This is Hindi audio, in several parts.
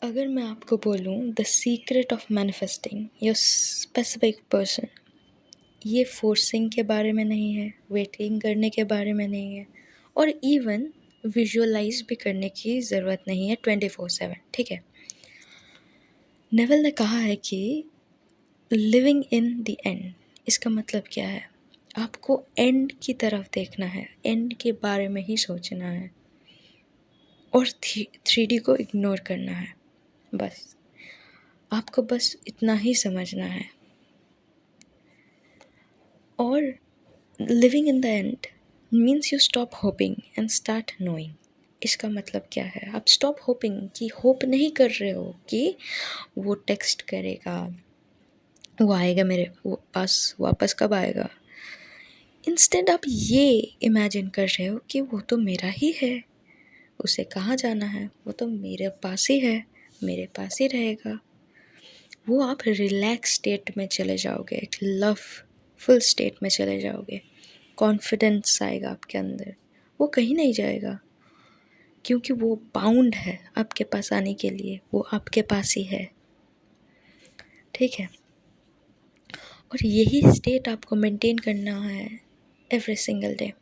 अगर मैं आपको बोलूँ the secret of manifesting your specific person, ये फोर्सिंग के बारे में नहीं है, वेटिंग करने के बारे में नहीं है, और इवन विजुअलाइज भी करने की ज़रूरत नहीं है 24/7। ठीक है, नेवल ने कहा है कि लिविंग इन द एंड, इसका मतलब क्या है? आपको एंड की तरफ देखना है, एंड के बारे में ही सोचना है और 3D को इग्नोर करना है। बस आपको बस इतना ही समझना है। और living in the end means you stop hoping and start knowing. इसका मतलब क्या है? आप स्टॉप होपिंग, कि होप नहीं कर रहे हो कि वो टेक्स्ट करेगा, वो आएगा मेरे वो पास, वापस कब आएगा। इंस्टेंट आप ये इमेजिन कर रहे हो कि वो तो मेरा ही है, उसे कहाँ जाना है, वो तो मेरे पास ही है, मेरे पास ही रहेगा। वो आप रिलैक्स स्टेट में चले जाओगे, एक लवफुल स्टेट में चले जाओगे, कॉन्फिडेंस आएगा आपके अंदर, वो कहीं नहीं जाएगा क्योंकि वो बाउंड है आपके पास आने के लिए, वो आपके पास ही है। ठीक है, और यही स्टेट आपको मेंटेन करना है एवरी सिंगल डे।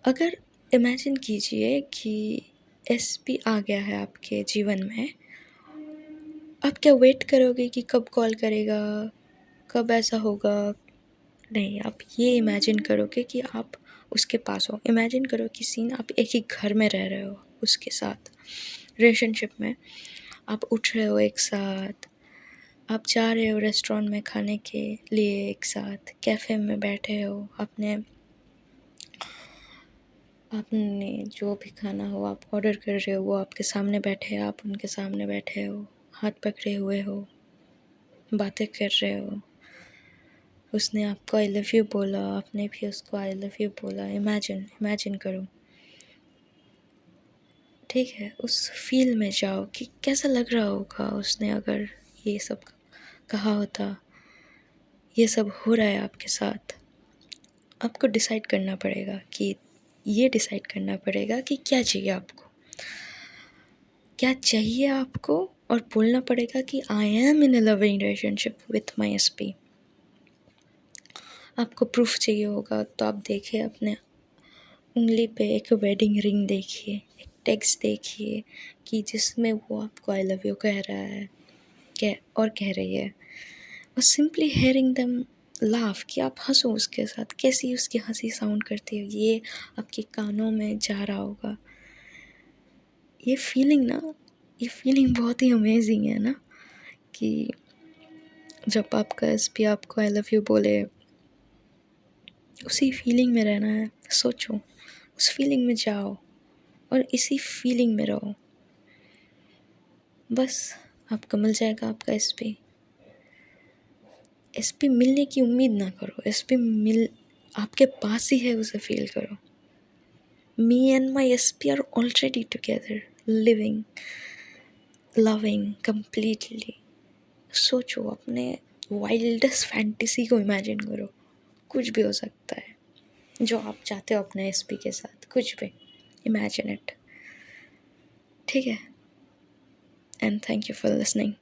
अगर इमेजिन कीजिए कि एसपी आ गया है आपके जीवन में, आप क्या वेट करोगे कि कब कॉल करेगा, कब ऐसा होगा? नहीं, आप ये इमेजिन करोगे कि आप उसके पास हो। इमेजिन करो कि सीन, आप एक ही घर में रह रहे हो उसके साथ, रिलेशनशिप में। आप उठ रहे हो एक साथ, आप जा रहे हो रेस्टोरेंट में खाने के लिए एक साथ, कैफ़े में बैठे हो, आपने जो भी खाना हो आप ऑर्डर कर रहे हो, वो आपके सामने बैठे हैं, आप उनके सामने बैठे हो, हाथ पकड़े हुए हो, बातें कर रहे हो। उसने आपको आई लव यू बोला, आपने भी उसको आई लव यू बोला। इमेजिन करो। ठीक है, उस फील में जाओ कि कैसा लग रहा होगा उसने अगर ये सब कहा होता। ये सब हो रहा है आपके साथ। आपको डिसाइड करना पड़ेगा कि ये डिसाइड करना पड़ेगा कि क्या चाहिए आपको, क्या चाहिए आपको, और बोलना पड़ेगा कि I am in a loving relationship with my SP. आपको प्रूफ चाहिए होगा तो आप देखिए अपने उंगली पे एक वेडिंग रिंग देखिए, एक टेक्स्ट देखिए कि जिसमें वो आपको आई लव यू कह रहा है, कह रही है। और सिंपली हेयरिंग देम लाफ, कि आप हंसो उसके साथ, कैसी उसकी हंसी साउंड करती है, ये आपके कानों में जा रहा होगा। ये फीलिंग बहुत ही अमेजिंग है ना, कि जब आपका एसपी आपको आई लव यू बोले, उसी फीलिंग में रहना है। सोचो, उस फीलिंग में जाओ और इसी फीलिंग में रहो। बस आपको मिल जाएगा आपका एसपी मिलने की उम्मीद ना करो, एसपी आपके पास ही है, उसे फील करो। Me and my SP R already together, living, loving completely। सोचो, अपने वाइल्डेस्ट फैंटेसी को इमेजिन करो। कुछ भी हो सकता है जो आप चाहते हो अपने एसपी के साथ, कुछ भी इमेजिन इट। ठीक है, and thank you for listening.